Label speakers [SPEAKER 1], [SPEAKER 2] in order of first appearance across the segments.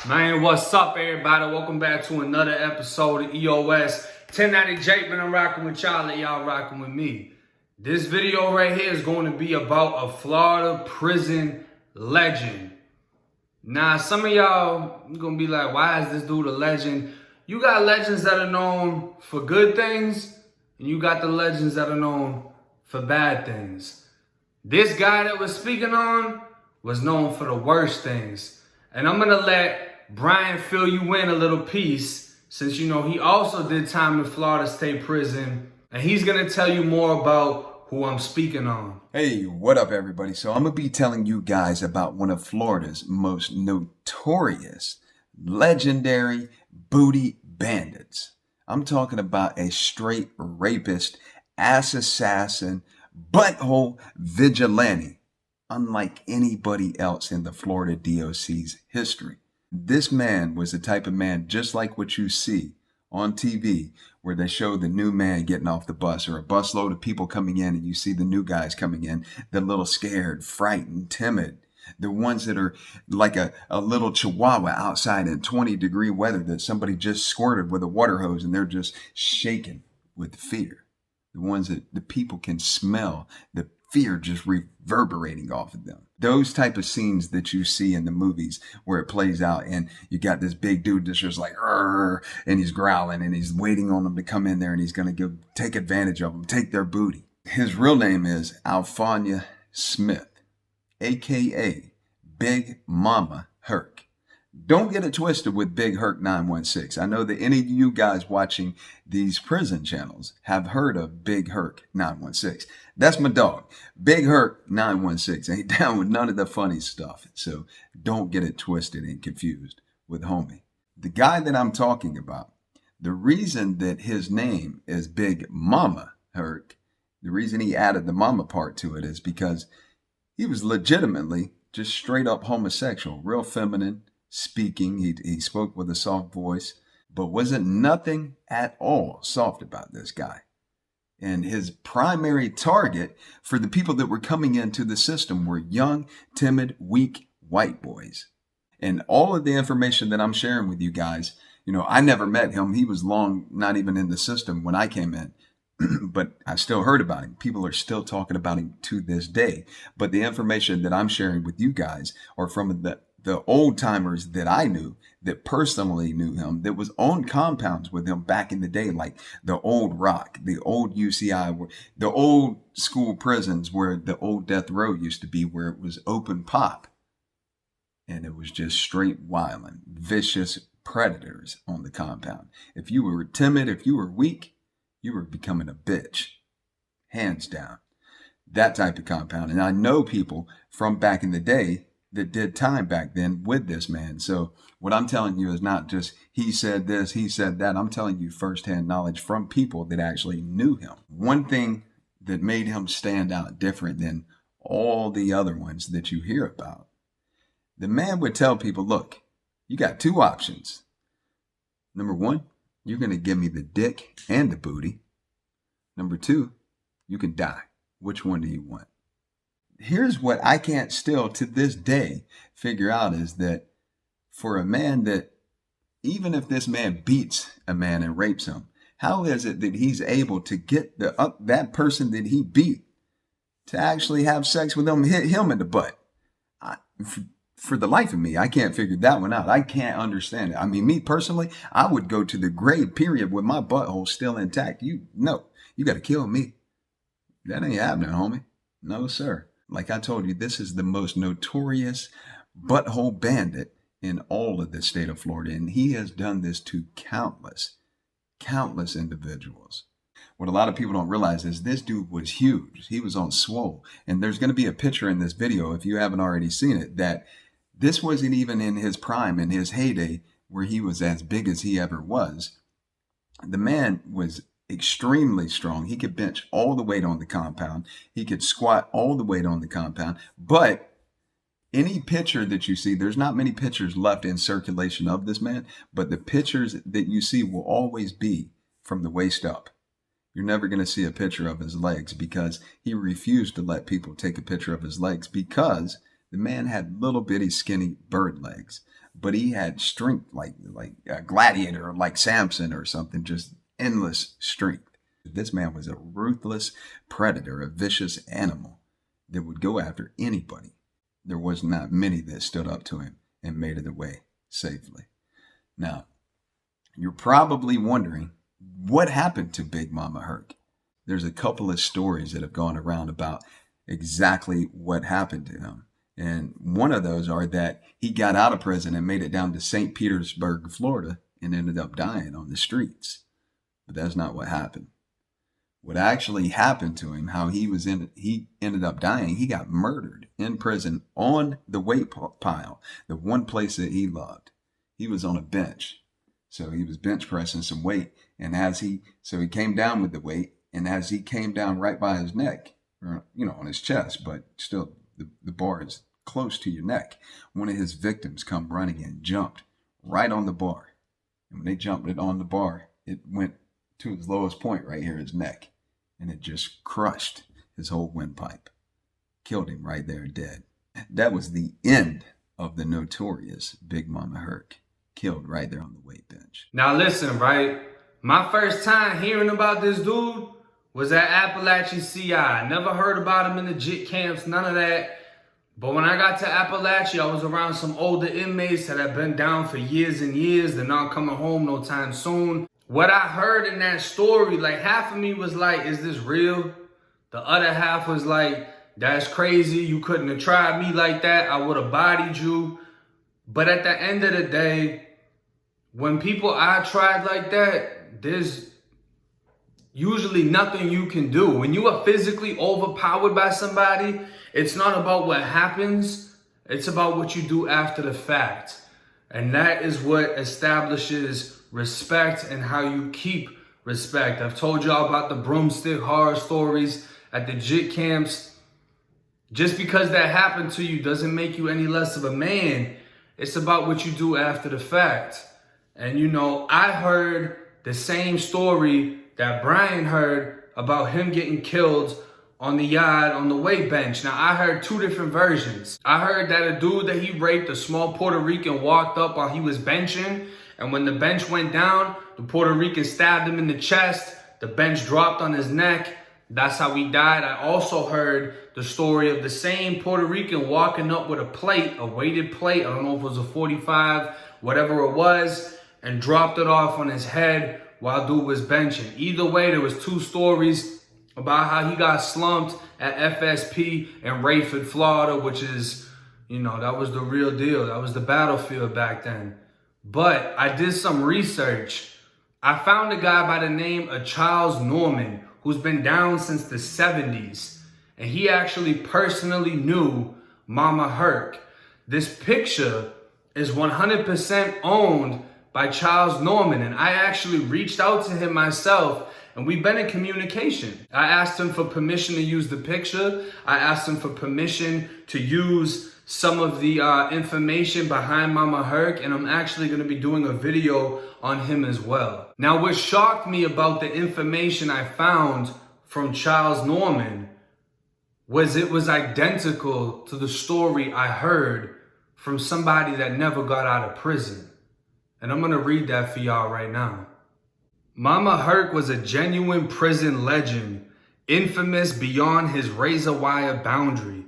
[SPEAKER 1] Man, what's up, everybody? Welcome back to another episode of EOS 1090 Jake. Man, I'm rocking with y'all, and y'all rocking with me. This video right here is going to be about a Florida prison legend. Now, some of y'all are going to be like, why is this dude a legend? You got legends that are known for good things, and you got the legends that are known for bad things. This guy that we're speaking on was known for the worst things. And I'm going to let Brian fill you in a little piece, since you know he also did time in Florida State Prison, and he's going to tell you more about who I'm speaking on.
[SPEAKER 2] Hey, what up, everybody? So I'm going to be telling you guys about one of Florida's most notorious, legendary booty bandits. I'm talking about a straight rapist, ass assassin, butthole vigilante, unlike anybody else in the Florida DOC's history. This man was the type of man just like what you see on TV, where they show the new man getting off the bus, or a busload of people coming in and you see the new guys coming in. They're a little scared, frightened, timid. The ones that are like a little chihuahua outside in 20-degree weather that somebody just squirted with a water hose and they're just shaking with fear. The ones that the people can smell the fear just reverberating off of them. Those type of scenes that you see in the movies where it plays out and you got this big dude that's just like, and he's growling and he's waiting on them to come in there and he's going to take advantage of them, take their booty. His real name is Alphania Smith, a.k.a. Big Mama Herc. Don't get it twisted with Big Herc 916. I know that any of you guys watching these prison channels have heard of Big Herc 916. That's my dog. Big Herc 916 ain't down with none of the funny stuff. So don't get it twisted and confused with homie. The guy that I'm talking about, the reason that his name is Big Mama Herc, the reason he added the mama part to it is because he was legitimately just straight up homosexual, real feminine, speaking. He spoke with a soft voice, but wasn't nothing at all soft about this guy. And his primary target for the people that were coming into the system were young, timid, weak white boys. And all of the information that I'm sharing with you guys, I never met him. He was long not even in the system when I came in. But I still heard about him. People are still talking about him to this day. But the information that I'm sharing with you guys are from the old timers that I knew, that personally knew him, that was on compounds with him back in the day, like the old Rock, the old UCI, the old school prisons where the old death row used to be, where it was open pop. And it was just straight wildin', vicious predators on the compound. If you were timid, if you were weak, you were becoming a bitch. Hands down. That type of compound. And I know people from back in the day that did time back then with this man. So what I'm telling you is not just he said this, he said that. I'm telling you firsthand knowledge from people that actually knew him. One thing that made him stand out different than all the other ones that you hear about, the man would tell people, look, you got two options. Number one, you're going to give me the dick and the booty. Number two, you can die. Which one do you want? Here's what I can't still to this day figure out is that for a man that, even if this man beats a man and rapes him, how is it that he's able to get that person that he beat to actually have sex with him, hit him in the butt? For the life of me, I can't figure that one out. I can't understand it. I mean, me personally, I would go to the grave period with my butthole still intact. You got to kill me. That ain't happening, homie. No, sir. Like I told you, this is the most notorious butthole bandit in all of the state of Florida. And he has done this to countless individuals. What a lot of people don't realize is this dude was huge. He was on swole. And there's going to be a picture in this video, if you haven't already seen it, that this wasn't even in his prime, in his heyday, where he was as big as he ever was. The man was extremely strong. He could bench all the weight on the compound. He could squat all the weight on the compound. But any picture that you see, there's not many pictures left in circulation of this man, but the pictures that you see will always be from the waist up. You're never going to see a picture of his legs because he refused to let people take a picture of his legs because the man had little bitty skinny bird legs. but he had strength like a gladiator, or like Samson or something, just endless strength. This man was a ruthless predator, a vicious animal that would go after anybody. There was not many that stood up to him and made it away safely. Now, you're probably wondering, what happened to Big Mama Herc? There's a couple of stories that have gone around about exactly what happened to him. And one of those are that he got out of prison and made it down to St. Petersburg, Florida, and ended up dying on the streets. But that's not what happened. What actually happened to him, how he ended up dying, he got murdered in prison on the weight pile, the one place that he loved. He was on a bench. So he was bench pressing some weight. And he came down with the weight, and as he came down right by his neck, or, on his chest, but still the bar is close to your neck, one of his victims come running and jumped right on the bar. And when they jumped it on the bar, it went to his lowest point right here, his neck. And it just crushed his whole windpipe. Killed him right there dead. That was the end of the notorious Big Mama Herc. Killed right there on the weight bench.
[SPEAKER 1] Now listen, right? My first time hearing about this dude was at Appalachian CI. I never heard about him in the JIT camps, none of that. But when I got to Appalachia, I was around some older inmates that had been down for years and years. They're not coming home no time soon. What I heard in that story, like half of me was like, is this real? The other half was like, that's crazy. You couldn't have tried me like that. I would have bodied you. But at the end of the day, when people are tried like that, there's usually nothing you can do. When you are physically overpowered by somebody, it's not about what happens. It's about what you do after the fact. And that is what establishes respect and how you keep respect. I've told y'all about the broomstick horror stories at the JIT camps. Just because that happened to you doesn't make you any less of a man. It's about what you do after the fact. And I heard the same story that Brian heard about him getting killed on the yard on the weight bench. Now, I heard two different versions. I heard that a dude that he raped, a small Puerto Rican, walked up while he was benching. And when the bench went down, the Puerto Rican stabbed him in the chest. The bench dropped on his neck. That's how he died. I also heard the story of the same Puerto Rican walking up with a plate, a weighted plate. I don't know if it was a 45, whatever it was, and dropped it off on his head while dude was benching. Either way, there was two stories about how he got slumped at FSP in Rayford, Florida, which is, that was the real deal. That was the battlefield back then. But I did some research. I found a guy by the name of Charles Norman who's been down since the 70s. And he actually personally knew Mama Herc. This picture is 100% owned by Charles Norman. And I actually reached out to him myself, and we've been in communication. I asked him for permission to use the picture. I asked him for permission to use some of the information behind Mama Herc, and I'm actually going to be doing a video on him as well. Now, what shocked me about the information I found from Charles Norman was it was identical to the story I heard from somebody that never got out of prison. And I'm going to read that for y'all right now. Mama Herc was a genuine prison legend, infamous beyond his razor wire boundary.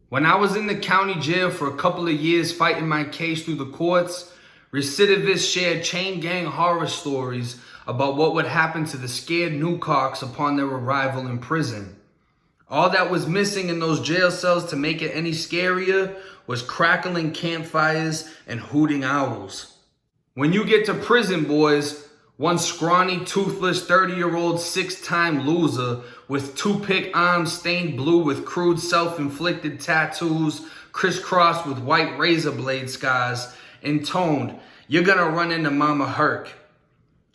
[SPEAKER 1] When I was in the county jail for a couple of years fighting my case through the courts, recidivists shared chain gang horror stories about what would happen to the scared newcocks upon their arrival in prison. All that was missing in those jail cells to make it any scarier was crackling campfires and hooting owls. When you get to prison, boys, one scrawny, toothless, 30-year-old, six-time loser with toothpick arms stained blue with crude self-inflicted tattoos crisscrossed with white razor blade scars, intoned, "You're gonna run into Mama Herc."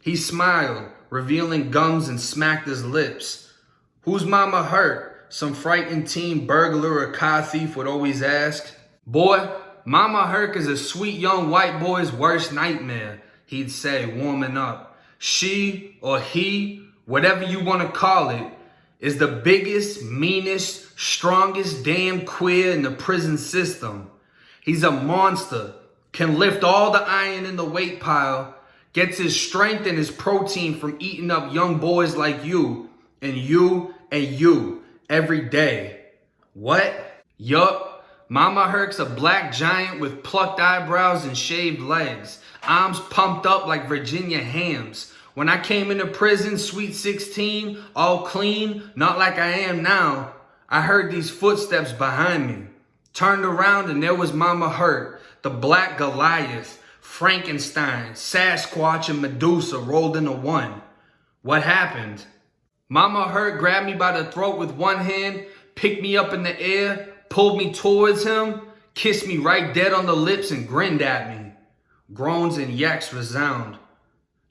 [SPEAKER 1] He smiled, revealing gums, and smacked his lips. "Who's Mama Herc?" some frightened teen burglar or car thief would always ask. "Boy, Mama Herc is a sweet young white boy's worst nightmare," he'd say, warming up. "She or he, whatever you want to call it, is the biggest, meanest, strongest damn queer in the prison system. He's a monster, can lift all the iron in the weight pile, gets his strength and his protein from eating up young boys like you and you every day. What? Yup. Mama Herc's a black giant with plucked eyebrows and shaved legs. Arms pumped up like Virginia hams. When I came into prison, sweet 16, all clean, not like I am now, I heard these footsteps behind me. Turned around and there was Mama Herc, the black Goliath, Frankenstein, Sasquatch, and Medusa rolled into one. What happened? Mama Herc grabbed me by the throat with one hand, picked me up in the air, pulled me towards him, kissed me right dead on the lips, and grinned at me. Groans and yaks resound.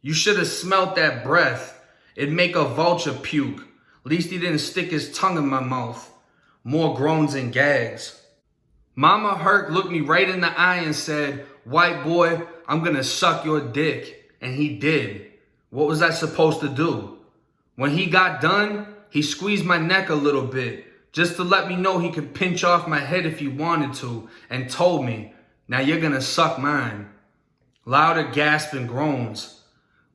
[SPEAKER 1] You should have smelt that breath. It'd make a vulture puke. Least he didn't stick his tongue in my mouth. More groans and gags. Mama Herc looked me right in the eye and said, "White boy, I'm gonna suck your dick." And he did. What was I supposed to do? When he got done, he squeezed my neck a little bit, just to let me know he could pinch off my head if he wanted to, and told me, "Now you're gonna suck mine." Louder gasps and groans.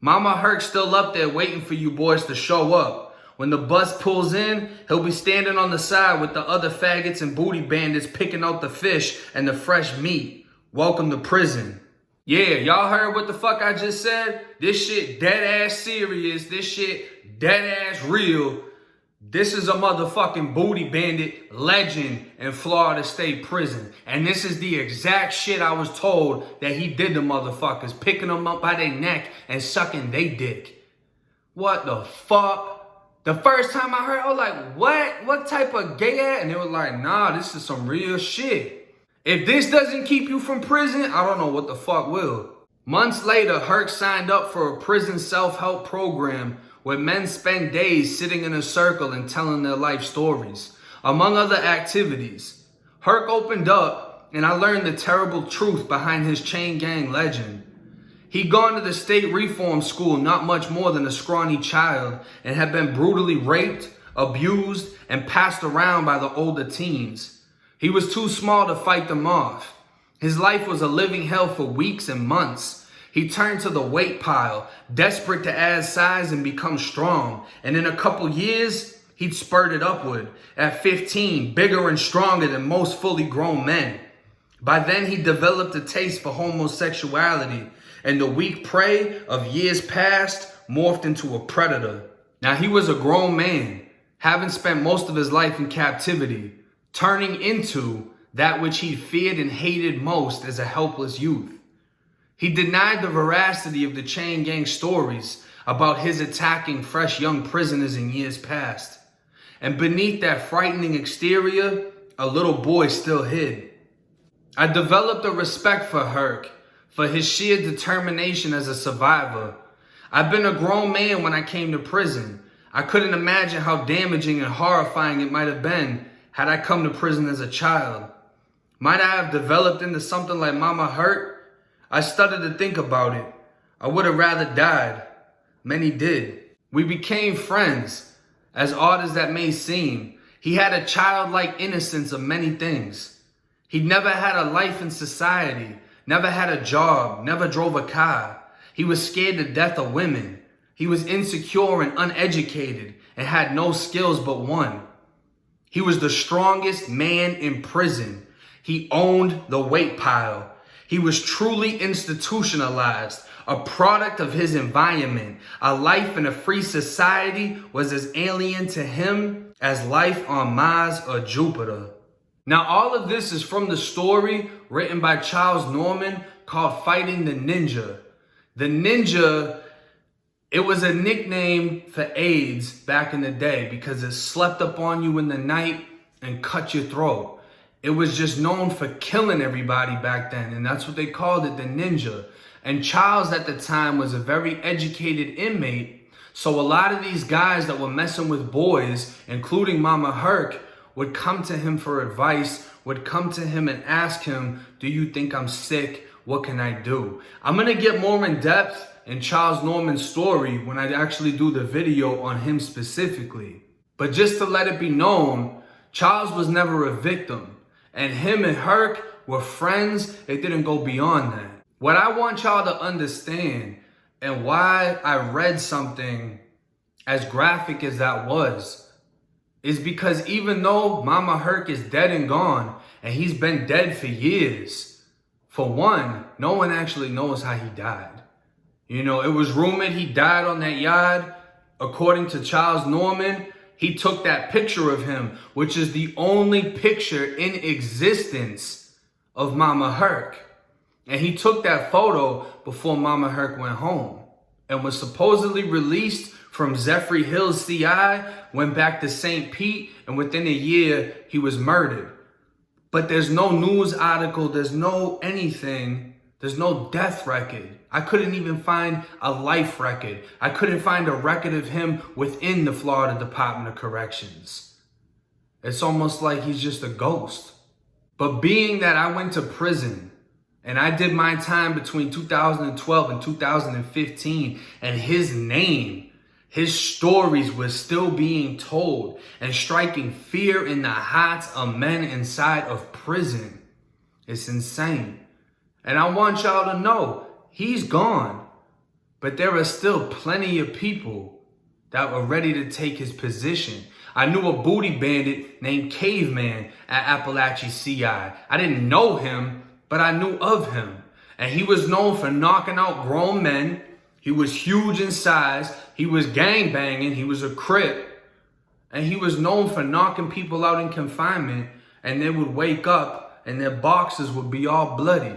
[SPEAKER 1] Mama Herc's still up there waiting for you boys to show up. When the bus pulls in, he'll be standing on the side with the other faggots and booty bandits picking out the fish and the fresh meat. Welcome to prison. Yeah, y'all heard what the fuck I just said? This shit dead ass serious. This shit dead ass real. This is a motherfucking booty bandit legend in Florida State Prison. And this is the exact shit I was told that he did to motherfuckers, picking them up by their neck and sucking they dick. What the fuck? The first time I heard, I was like, what? What type of gay ass? And they were like, nah, this is some real shit. If this doesn't keep you from prison, I don't know what the fuck will. Months later, Herc signed up for a prison self-help program where men spend days sitting in a circle and telling their life stories, among other activities. Herc opened up, and I learned the terrible truth behind his chain gang legend. He'd gone to the state reform school not much more than a scrawny child and had been brutally raped, abused, and passed around by the older teens. He was too small to fight them off. His life was a living hell for weeks and months. He turned to the weight pile, desperate to add size and become strong. And in a couple years, he'd spurted upward. At 15, bigger and stronger than most fully grown men. By then, he developed a taste for homosexuality, and the weak prey of years past morphed into a predator. Now, he was a grown man, having spent most of his life in captivity, turning into that which he feared and hated most as a helpless youth. He denied the veracity of the chain gang stories about his attacking fresh young prisoners in years past. And beneath that frightening exterior, a little boy still hid. I developed a respect for Herc, for his sheer determination as a survivor. I've been a grown man when I came to prison. I couldn't imagine how damaging and horrifying it might have been had I come to prison as a child. Might I have developed into something like Mama Herc? I started to think about it. I would have rather died. Many did. We became friends, as odd as that may seem. He had a childlike innocence of many things. He'd never had a life in society, never had a job, never drove a car. He was scared to death of women. He was insecure and uneducated and had no skills but one. He was the strongest man in prison. He owned the weight pile. He was truly institutionalized, a product of his environment. A life in a free society was as alien to him as life on Mars or Jupiter. Now, all of this is from the story written by Charles Norman called Fighting the Ninja. The Ninja, it was a nickname for AIDS back in the day because it slept up on you in the night and cut your throat. It was just known for killing everybody back then, and that's what they called it, the Ninja. And Charles at the time was a very educated inmate, so a lot of these guys that were messing with boys, including Mama Herc, would come to him for advice, would come to him and ask him, do you think I'm sick? What can I do? I'm going to get more in depth in Charles Norman's story when I actually do the video on him specifically. But just to let it be known, Charles was never a victim. And him and Herc were friends. It didn't go beyond that. What I want y'all to understand, and why I read something as graphic as that was, is because even though Mama Herc is dead and gone, and he's been dead for years, for one, no one actually knows how he died. You know, it was rumored he died on that yard. According to Charles Norman, he took that picture of him, which is the only picture in existence of Mama Herc. And he took that photo before Mama Herc went home and was supposedly released from Zephyr Hills CI, went back to St. Pete, and within a year, he was murdered. But there's no news article, there's no anything, there's no death record. I couldn't even find a life record. I couldn't find a record of him within the Florida Department of Corrections. It's almost like he's just a ghost. But being that I went to prison, and I did my time between 2012 and 2015, and his name, his stories were still being told and striking fear in the hearts of men inside of prison. It's insane. And I want y'all to know, he's gone. But there are still plenty of people that were ready to take his position. I knew a booty bandit named Caveman at Appalachia CI. I didn't know him, but I knew of him. And he was known for knocking out grown men. He was huge in size. He was gang banging. He was a Crip. And he was known for knocking people out in confinement. And they would wake up and their boxes would be all bloody,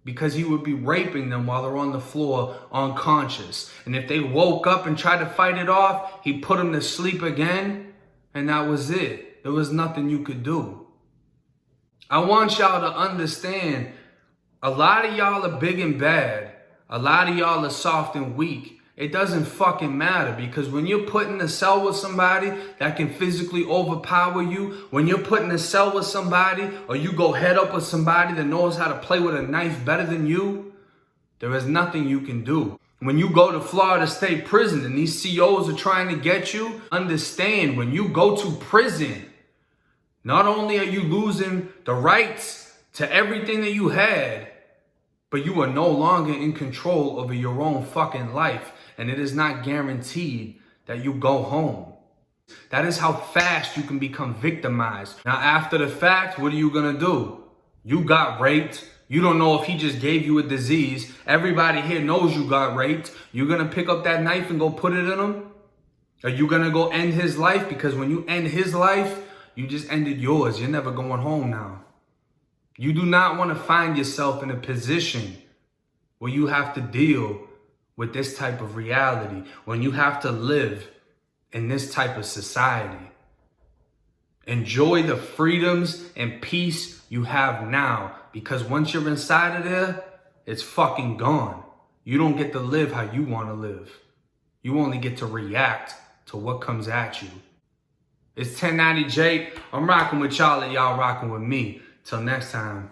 [SPEAKER 1] because he would be raping them while they're on the floor unconscious. And if they woke up and tried to fight it off, he'd put them to sleep again. And that was it. There was nothing you could do. I want y'all to understand, a lot of y'all are big and bad. A lot of y'all are soft and weak. It doesn't fucking matter, because when you're put in a cell with somebody that can physically overpower you, when you're put in a cell with somebody, or you go head up with somebody that knows how to play with a knife better than you, there is nothing you can do. When you go to Florida State Prison and these COs are trying to get you, understand, when you go to prison, not only are you losing the rights to everything that you had, but you are no longer in control over your own fucking life. And it is not guaranteed that you go home. That is how fast you can become victimized. Now, after the fact, what are you gonna do? You got raped. You don't know if he just gave you a disease. Everybody here knows you got raped. You're gonna pick up that knife and go put it in him? Are you gonna go end his life? Because when you end his life, you just ended yours. You're never going home now. You do not want to find yourself in a position where you have to deal with this type of reality, when you have to live in this type of society. Enjoy the freedoms and peace you have now, because once you're inside of there, it's fucking gone. You don't get to live how you want to live. You only get to react to what comes at you. It's 1090 Jake. I'm rocking with y'all and y'all rocking with me. Till next time.